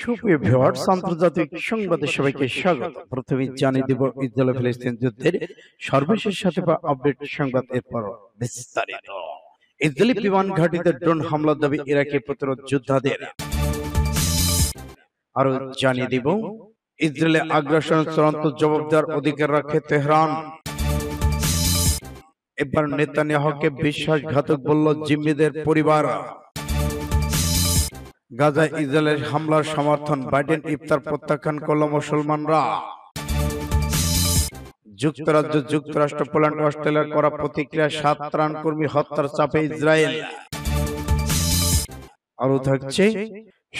সুপ্রিয় ভিউয়ার্স, আন্তর্জাতিক সংবাদে সবাইকে স্বাগত। প্রথমে জানিয়ে দেব ইসরায়েল ও ফিলিস্তিন যুদ্ধের সর্বশেষ সাথে আপডেট সংবাদ, এরপর বিস্তারিত। ইসরায়েলি বিমান ঘাঁটিতে ড্রোন হামলার দাবি ইরাকি প্রতিরোধ যোদ্ধাদের। আরো জানিয়ে দেব ইসরায়েলের আগ্রাসনের চূড়ান্ত জবাব দেওয়ার অধিকার রাখে তেহরান। এবার নেতানিয়াহুকে বিশ্বাসঘাতক বলল জিম্মিদের পরিবার। গাজায় ইসরায়েলের হামলার সমর্থন, বাইডেন ইফতার প্রত্যাখ্যান করল মুসলমানরা। যুক্তরাজ্য, যুক্তরাষ্ট্র, পোল্যান্ড, অস্ট্রেলিয়ার করা প্রতিক্রিয়া, 7 ত্রাণকর্মী হত্যার চাপে ইসরায়েল। আরো থাকছে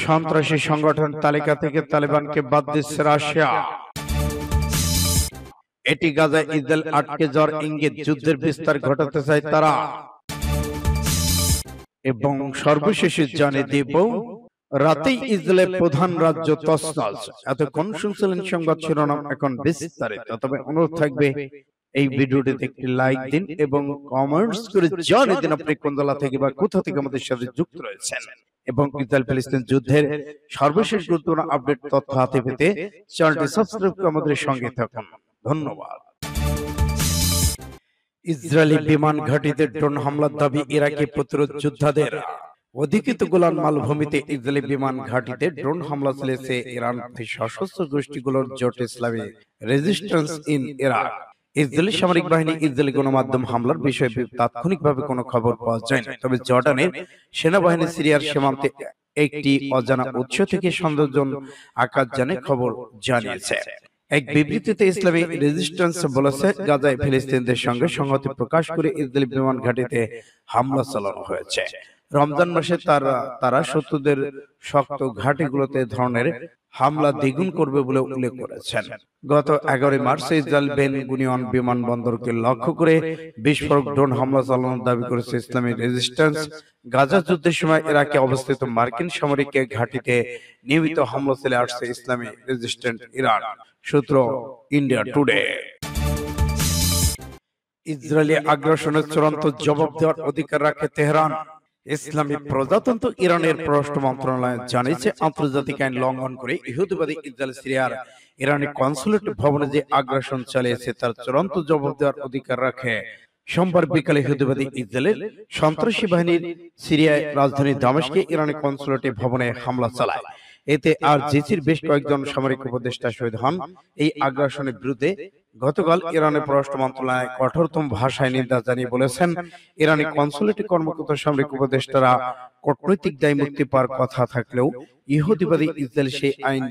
সন্ত্রাসী সংগঠন তালিকা থেকে তালেবানকে বাদ দিচ্ছে রাশিয়া। এটি গাজায় ইসরায়েল আটকে যাওয়ার ইঙ্গিত, যুদ্ধের বিস্তার ঘটাতে চায় তারা। এবং সর্বশেষে জানিয়ে দেব রাতেই ইসরায়েলের প্রধান রাজ্য তছনছ। এতক্ষণ শুনছিলেন সংবাদ শিরোনাম, এখন বিস্তারিত। তবে অনুরোধ থাকবে এই ভিডিওটিতে একটি লাইক দিন এবং কমেন্টস করে জানিয়ে দিন আপনি কোন জেলা থেকে বা কোথা থেকে আমাদের সাথে যুক্ত রয়েছেন। এবং ইসরায়েল ফিলিস্তিন যুদ্ধের সর্বশেষ গুরুত্বপূর্ণ আপডেট তথ্য হাতে পেতে চ্যানেলটি সাবস্ক্রাইব করে আমাদের সঙ্গে থাকুন। ধন্যবাদ। ইসরায়েলি বিমান ঘাঁটিতে ড্রোন হামলার দাবি ইরাকি প্রতিরোধ যোদ্ধাদের। অধিকৃত গোলান মালভূমিতে ইসরায়েলি বিমান ঘাঁটিতে ড্রোন হামলা চালিয়েছে ইরান সশস্ত্র গোষ্ঠীগুলোর জোট ইসলামী রেজিস্ট্যান্স ইন ইরাক। ইসরায়েলি সামরিক বাহিনী ইসরায়েলি গণমাধ্যম হামলার বিষয়ে তাৎক্ষণিকভাবে কোনো খবর পাওয়া যায়নি। তবে জর্ডানের সেনাবাহিনী সিরিয়ার সীমান্তে একটি অজানা উৎস থেকে সন্দেহজন আকাশযানে খবর জানিয়েছে। এক বিবৃতিতে ইসলামী রেজিস্ট্যান্স বলেছে, গাজায় ফিলিস্তিনদের সঙ্গে সংহতি প্রকাশ করে ইসরায়েলি বিমান ঘাঁটিতে হামলা চালানো হয়েছে। রমজান মাসে তারা শত্রুদের শক্ত ঘাঁটিগুলোতে ধরনের হামলা দ্বিগুণ করবে বলে উল্লেখ করেছেন। গত 11 মার্চ ইসরায়েল বেন গুনিয়ন বিমানবন্দরকে লক্ষ্য করে বিস্ফোরক ড্রোন হামলা চালানোর দাবি করেছে ইসলামী রেজিস্ট্যান্স। গাজা যুদ্ধের সময় ইরাকে অবস্থিত মার্কিন সামরিক ঘাঁটিতে নিয়মিত হামলা চালিয়ে আসছে ইসলামী রেজিস্ট্যান্স ইরান। সূত্র ইন্ডিয়া টুডে। ইসরায়েলি আগ্রাসনের চূড়ান্ত জবাব দেওয়ার অধিকার রাখে তেহরান। ইসলামী প্রজাতন্ত্র ইরানের পররাষ্ট্র মন্ত্রণালয় জানিয়েছে, আন্তর্জাতিক আইন লঙ্ঘন করে ইহুদিবাদী ইসরায়েল সিরিয়ার ইরানি কনসুলেট ভবনে যে আগ্রাসন চালিয়েছে তার চূড়ান্ত জবাব দেওয়ার অধিকার রাখে। সোমবার বিকালে ইহুদিবাদী ইসরায়েলের সন্ত্রাসী বাহিনীর সিরিয়ায় রাজধানী দামেস্কে ইরানি কনসুলেট ভবনে হামলা চালায়। এতে আর জিসির বেশ কয়েকজন সামরিক উপদেষ্টা শহীদ হন। এই আগ্রাসনের বিরুদ্ধে গতকাল ইরানের পররাষ্ট্র মন্ত্রণালয় কঠোরতম ভাষায় নিন্দা জানিয়ে বলেছেন, ইরানি কনসুলেটে কর্মরত সামরিক উপদেষ্টারা কূটনৈতিক দায় মুক্তি পাওয়ার কথা থাকলেও ইহুদিবাদী ইসরায়েল সেই আইন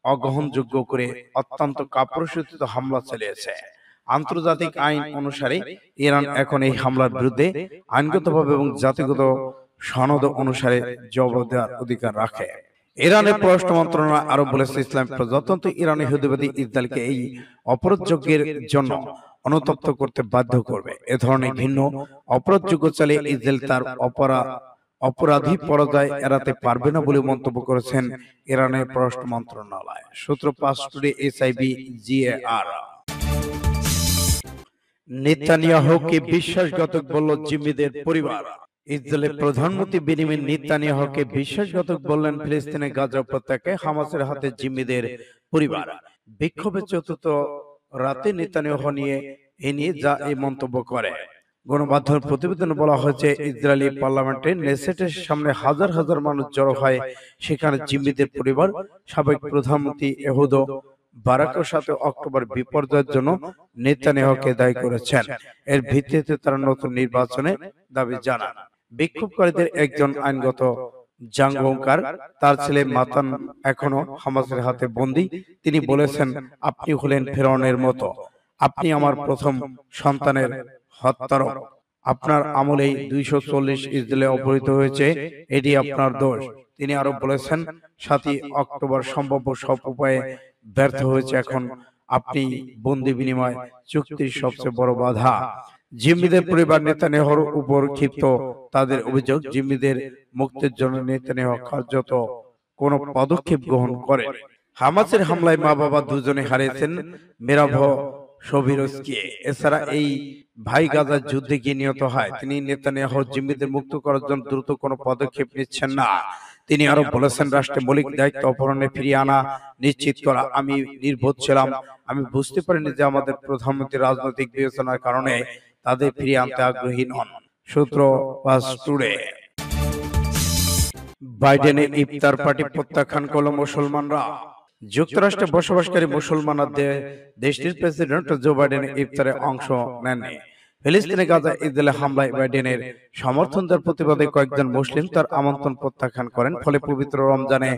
অগ্রহণযোগ্য করে অত্যন্ত কাপুরুষোচিত হামলা চালিয়েছে। আন্তর্জাতিক আইন অনুসারে ইরান এখন এই হামলার বিরুদ্ধে আইনগতভাবে এবং জাতিগত সনদ অনুসারে জবাব দেওয়ার অধিকার রাখে। ইরানের পররাষ্ট্র মন্ত্রণালয় আরো বলেছে, ইসলাম প্রজাতন্ত্র ইরান ইহুদিবাদী ইসরায়েলকে এই অপরাধযজ্ঞের জন্য অনুতপ্ত করতে বাধ্য করবে। এ ধরনের ভিন্ন অপরাধযজ্ঞ চালিয়ে ইসরায়েল তার অপরাধী পরাজয় এড়াতে পারবে না বলে মন্তব্য করেছেন ইরানের পররাষ্ট্র মন্ত্রণালয়। সূত্র পাসটুডে এসআইবি জিএআর। নেতানিয়াহুকে বিশ্বাসঘাতক বলল জিম্মিদের পরিবার। ইসরায়েলের প্রধানমন্ত্রী বেনিয়ামিন নেতানিয়াহুকে বিশ্বাসঘাতক বললেন ফিলিস্তিনের গাজা উপত্যকায় হামাসের হাতে জিম্মিদের পরিবার। বিক্ষোভের চতুর্থ রাতে নেতানিয়াহু নিয়ে যা এই মন্তব্য করে। গণমাধ্যমের প্রতিবেদনে বলা হয়েছে, ইসরায়েলি পার্লামেন্টে নেসেটের সামনে হাজার হাজার মানুষ জড়ো হয়। সেখানে জিম্মিদের পরিবার সাবেক প্রধানমন্ত্রী এহুদ বারাকের সাথে অক্টোবর বিপর্যয়ের জন্য নেতানিয়াহুকে দায়ী করেছেন। এর ভিত্তিতে তারা নতুন নির্বাচনের দাবি জানান। বিক্ষোভকারীদের একজন আইনগত জাঙ্গকার, তার ছেলে মাতান এখনো হামাসের হাতে বন্দী। তিনি বলেছেন, আপনি হলেন ফেরাউনের মতো, আপনি আমার প্রথম সন্তানের হত্যারক, আপনার আমলেই 240 ইসরায়েলে অপহৃত হয়েছে, এটি আপনার দোষ। তিনি আরো বলেছেন, 7 অক্টোবর সম্ভাব্য সব উপায়ে ব্যর্থ হয়েছে, এখন আপনি বন্দি বিনিময় চুক্তির সবচেয়ে বড় বাধা। জিম্মিদের পরিবার নেতানিয়াহুর উপর ক্ষিপ্ত। তাদের অভিযোগ, জিম্মিদের মুক্তির জন্য নেতানিয়াহু কার্যত কোনো পদক্ষেপ গ্রহণ করে। হামাসের হামলায় মা বাবা দুজনে হারিয়েছেন মেরাভ শোভিরস্কি। এছাড়া এই ভাই গাজার যুদ্ধে গিয়ে নিহত হয়। তিনি নেতানিয়াহু জিম্মিদের মুক্ত করার জন্য দ্রুত কোনো পদক্ষেপ নিচ্ছেন না। তিনি আরো বলেছেন, রাষ্ট্রের মৌলিক দায়িত্ব অপহরণে ফিরিয়ে আনা নিশ্চিত করা। আমি নির্বোধ ছিলাম, আমি বুঝতে পারিনি যে আমাদের প্রধানমন্ত্রী রাজনৈতিক বিবেচনার কারণে তাদের ফিরিয়ে আনতে আগ্রহী নন। সূত্র পাস টুডে। বাইডেনের ইফতার পার্টি প্রত্যাখ্যান করল মুসলমানরা। যুক্তরাষ্ট্রে বসবাসকারী মুসলমানরা দেশটির প্রেসিডেন্ট জো বাইডেনের ইফতারে অংশ নেননি। ফিলিস্তিনে গাজা ইসরায়েলের হামলায় বাইডেনের সমর্থন দেওয়ার প্রতিবাদে কয়েকজন মুসলিম তার আমন্ত্রণ প্রত্যাখ্যান করেন। ফলে পবিত্র রমজানে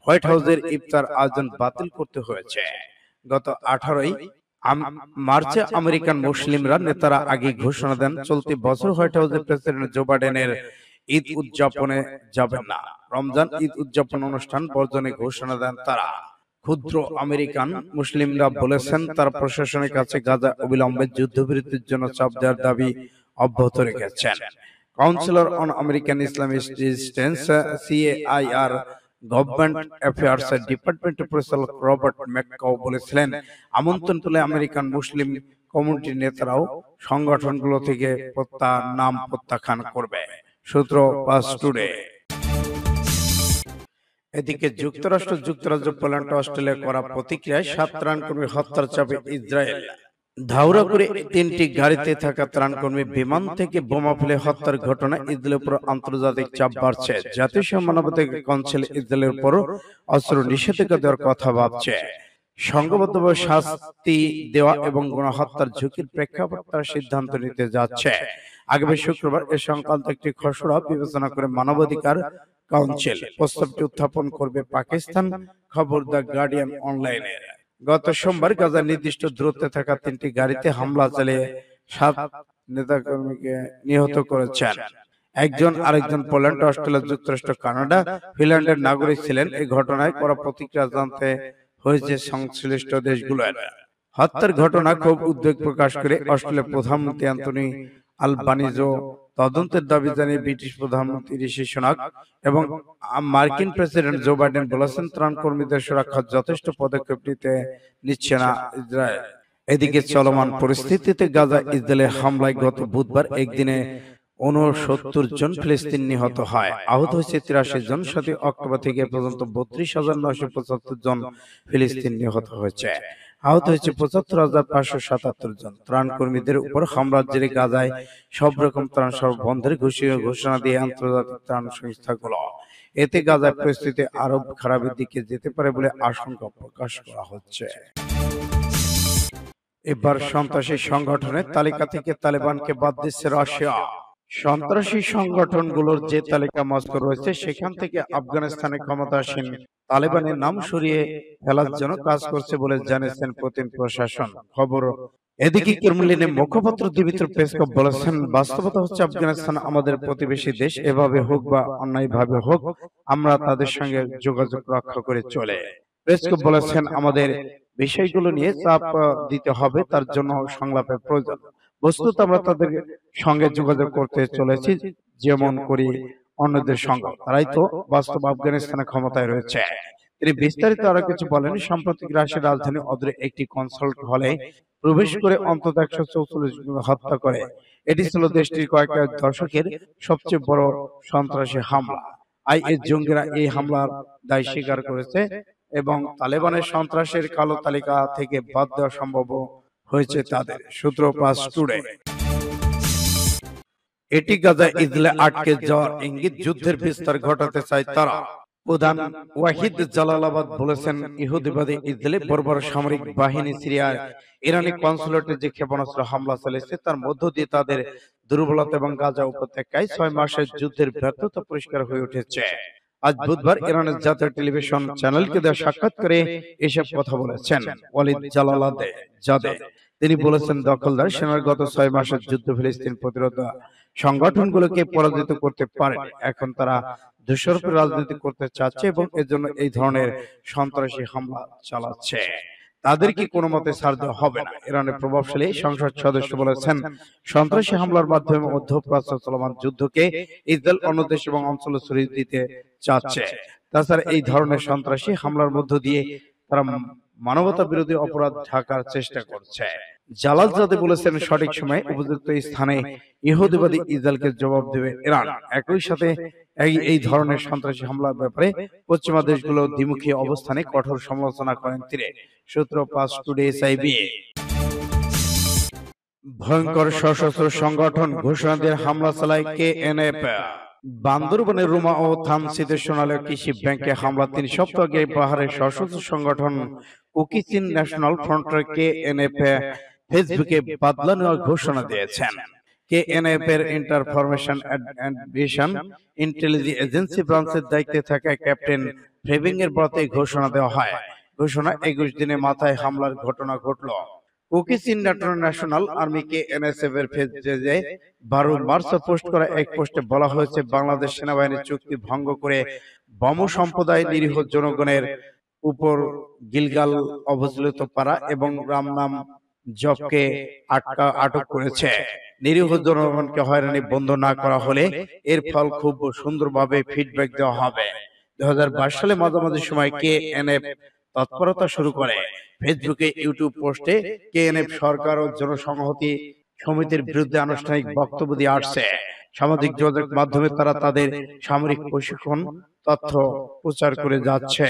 হোয়াইট হাউসের ইফতার আয়োজন বাতিল করতে হয়েছে। গত 18 মার্চে আমেরিকান মুসলিমরা নেতারা আগে ঘোষণা দেন চলতি বছর হোয়াইট হাউসের প্রেসিডেন্ট জো বাইডেনের ঈদ উদযাপনে যাবেন না। রমজান ঈদ উদযাপন অনুষ্ঠান বর্জনে ঘোষণা দেন তারা। ক্ষুদ্র আমেরিকান মুসলিমরা বলেছেন তারা প্রশাসনের কাছে গাজা অবিলম্বে যুদ্ধবিরতির জন্য চাপ দেওয়ার দাবি অব্যাহত রেখেছেন। Councillor on American Islamic resistance CAIR government affairs ডিপার্টমেন্টের পরিচালক রবার্ট ম্যাককাও বলেছিলেন, আমন্ত্রণ পেলে আমেরিকান মুসলিম কমিউনিটির নেতারাও সংগঠনগুলো থেকে নাম প্রত্যাখ্যান করবে। সূত্র পাস টুডে। এদিকে যুক্তরাজ্য, পোল্যান্ড, অস্ট্রেলিয়া করা প্রতিক্রিয়ায় 7 ত্রাণকর্মী হত্যার চাপে ইসরায়েল। ধাওয়া করে 3টি গাড়িতে থাকা ত্রাণকর্মী বিমান থেকে বোমা ফেলে হত্যার ঘটনা ইসরায়েলের উপর আন্তর্জাতিক চাপ বাড়ছে। জাতিসংঘ মানবাধিকার কাউন্সিল ইসরায়েলের উপর অস্ত্র নিষেধাজ্ঞা দেওয়ার কথা ভাবছে। সংঘবদ্ধভাবে শাস্তি দেওয়া এবং গণহত্যার ঝুঁকির প্রেক্ষাপটে তারা সিদ্ধান্ত নিতে যাচ্ছে। আগামী শুক্রবার এ সংক্রান্ত একটি খসড়া বিবেচনা করে মানবাধিকার কাউন্সিল প্রস্তাবটি উত্থাপন করবে পাকিস্তান। খবর দ্য গার্ডিয়ান অনলাইনে। গত সোমবার গাজার নির্দিষ্ট দূরত্বে থাকা 3টি গাড়িতে হামলা চালিয়ে 7 নেতাকর্মীকে নিহত করেছেন। আরেকজন পোল্যান্ড, অস্ট্রেলিয়া, যুক্তরাষ্ট্র, কানাডা, ফিনল্যান্ডের নাগরিক ছিলেন। এই ঘটনায় কড়া প্রতিক্রিয়া জানতে হয়েছে সংশ্লিষ্ট দেশগুলোর। হত্যার ঘটনা খুব উদ্বেগ প্রকাশ করে অস্ট্রেলিয়ার প্রধানমন্ত্রী অ্যান্থনি আলবানিজো তদন্তের দাবি জানিয়ে ব্রিটিশ প্রধানমন্ত্রী ঋষি সুনাক এবং মার্কিন প্রেসিডেন্ট জো বাইডেন বলেছেন ত্রাণ কর্মীদের সুরক্ষার যথেষ্ট পদক্ষেপ নিচ্ছে না ইসরায়েল। এদিকে চলমান পরিস্থিতিতে গাজা ইসরায়েলের হামলায় গত বুধবার একদিনে 69 জন ফিলিস্তিনি নিহত হয়। আহত হয়েছে 83 জন। 7 অক্টোবর থেকে পর্যন্ত 32,975 জন ফিলিস্তিনি নিহত হয়েছে। আহত হয়েছে 75,577 জন। ত্রাণ কর্মীদের উপর হামলার জেরে গাজায় সব রকম ত্রাণ সরবরাহ বন্ধের ঘোষণা দিয়ে আন্তর্জাতিক ত্রাণ সংস্থাগুলো। এতে গাজায় পরিস্থিতি আরো খারাপের দিকে যেতে পারে বলে আশঙ্কা প্রকাশ করা হচ্ছে। এবার সন্ত্রাসী সংগঠনের তালিকা থেকে তালেবানকে বাদ দিচ্ছে রাশিয়া। সন্ত্রাসী সংগঠনগুলোর যে তালিকা মস্কো রয়েছে সেখান থেকে আফগানিস্তানে ক্ষমতাসীন তালেবানের নাম সরিয়ে ফেলার জন্য কাজ করছে বলে জানিয়েছেন পুতিন প্রশাসন। খবর। এদিকে ক্রেমলিনের মুখপাত্র দিমিত্রি পেসকভ বলেছেন, বাস্তবতা হচ্ছে আফগানিস্তান আমাদের প্রতিবেশী দেশ। এভাবে হোক বা অন্যায়ভাবে হোক আমরা তাদের সঙ্গে যোগাযোগ রক্ষা করে চলে। পেসকভ বলেছেন, আমাদের বিষয়গুলো নিয়ে চাপ দিতে হবে, তার জন্য সংলাপের প্রয়োজন। বস্তুত আমরা তাদের সঙ্গে যোগাযোগ করতে চলেছি যেমন করি অন্যদের সঙ্গে। তারাই তো বাস্তব আফগানিস্তানে ক্ষমতায় রয়েছে। তিনি বিস্তারিত আরো কিছু বলেন। সাম্প্রতিক রাশিয়ার রাজধানী অদূরে একটি কনসার্ট হলে প্রবেশ করে অন্তত 144 জন হত্যা করে। এটি ছিল দেশটির কয়েক দশকের সবচেয়ে বড় সন্ত্রাসী হামলা। IS জঙ্গিরা এই হামলার দায় স্বীকার করেছে এবং তালেবানের সন্ত্রাসের কালো তালিকা থেকে বাদ দেওয়া সম্ভব হয়েছে তাদের। সূত্র পাস টুডে। এটি গাজা ইসরায়েলে আটকে যাওয়ার ইঙ্গিত, যুদ্ধের বিস্তার ঘটাতে চায় তারা। প্রধান ওয়াহিদ জালালাবাদ বলেছেন, ইহুদিবাদী ইসরায়েলে বর্বর সামরিক বাহিনী সিরিয়ার ইরানি কনসুলেটে যে ক্ষেপণাস্ত্র হামলা চালিয়েছে তার মধ্য দিয়ে তাদের দুর্বলতা এবং গাজা উপত্যকায় 6 মাসের যুদ্ধের ব্যর্থতা পরিষ্কার হয়ে উঠেছে। আজ বুধবার ইরানের জাতীয় টেলিভিশন চ্যানেলকে দেওয়া সাক্ষাৎকারে এসব কথা বলেছেন ওয়ালিদ জালালাদে। তিনি বলেছেন, দখলদার সেনার গত 6 মাসের যুদ্ধ ফিলিস্তিন প্রতিরোধ সংগঠনগুলোকে পরাজিত করতে পারেনি। এখন তারা দোষারোপের রাজনীতি করতে চাচ্ছে এবং এজন্য এই ধরনের সন্ত্রাসী হামলা চালাচ্ছে। তাদেরকে কোনো মতে ছাড় দেওয়া হবে না। ইরানের প্রভাবশালী সংসদ সদস্য বলেছেন, সন্ত্রাসী হামলার মাধ্যমে মধ্যপ্রাচ্যে চলমান যুদ্ধকে ইসরায়েল অন্য দেশ এবং অঞ্চলে ছড়িয়ে দিতে চাচ্ছে। তাছাড়া এই ধরনের সন্ত্রাসী হামলার মধ্য দিয়ে তারা মানবতা বিরোধী অপরাধ ঢাকার চেষ্টা করছে। জালালজাদে বলেছেন, সঠিক সময়ে উপযুক্ত স্থানে ইহুদিবাদী ইসরায়েলকে জবাব দেবে ইরান। একই সাথে এই ধরনের সন্ত্রাসী হামলার ব্যাপারে পশ্চিমা দেশগুলো দ্বিমুখী অবস্থানে কঠোর সমালোচনা করেন তিনি। সূত্র 5 টুডে SIB। ভয়ঙ্কর সশস্ত্র সংগঠন ঘোষণা দিয়ে হামলা চালায় KNF। বান্দরবানের রুমা ও থানচিতে সোনালী কৃষি ব্যাংকে হামলা 3 সপ্তাহ আগে পাহাড়ের সশস্ত্র সংগঠন কুকিচিন ন্যাশনাল ফ্রন্টের KNF ফেসবুকে বদলা নেওয়ার ঘোষণা দিয়েছেন। KNF এর ইনফরমেশন অ্যাডমিশন ইন্টেলিজেন্স এজেন্সি ব্রাঞ্চের দায়িত্বে থাকা ক্যাপ্টেন ফ্রেভিং এর বরাতে ঘোষণা দেওয়া হয়। ঘোষণা 21 দিনের মাথায় হামলার ঘটনা ঘটল। কুকিচিন ন্যাশনাল আর্মি KNF এর ফেসবুকে 12 মার্চ পোস্ট করা এক পোস্টে বলা হয়েছে, বাংলাদেশ সেনাবাহিনীর চুক্তি ভঙ্গ করে বম সম্প্রদায় নিরীহ জনগণের উপর গিলগাল অবহেলিত পারা এবং রামনাম জপকে আটক করেছে। নিরীহ জনগণকে হয়রানি বন্ধ না করা হলে এর ফল খুব সুন্দরভাবে ফিডব্যাক দেওয়া হবে। 2022 সালে মাঝামাঝি সময় KNF তৎপরতা শুরু করে। ফেসবুকে ইউটিউব পোস্টে KNF সরকার ও জনসংহতি সমিতির বিরুদ্ধে আনুষ্ঠানিক বক্তব্য দিয়ে আসছে। সামাজিক যোগাযোগ মাধ্যমে তারা তাদের সামরিক প্রশিক্ষণ তথ্য প্রচার করে যাচ্ছে।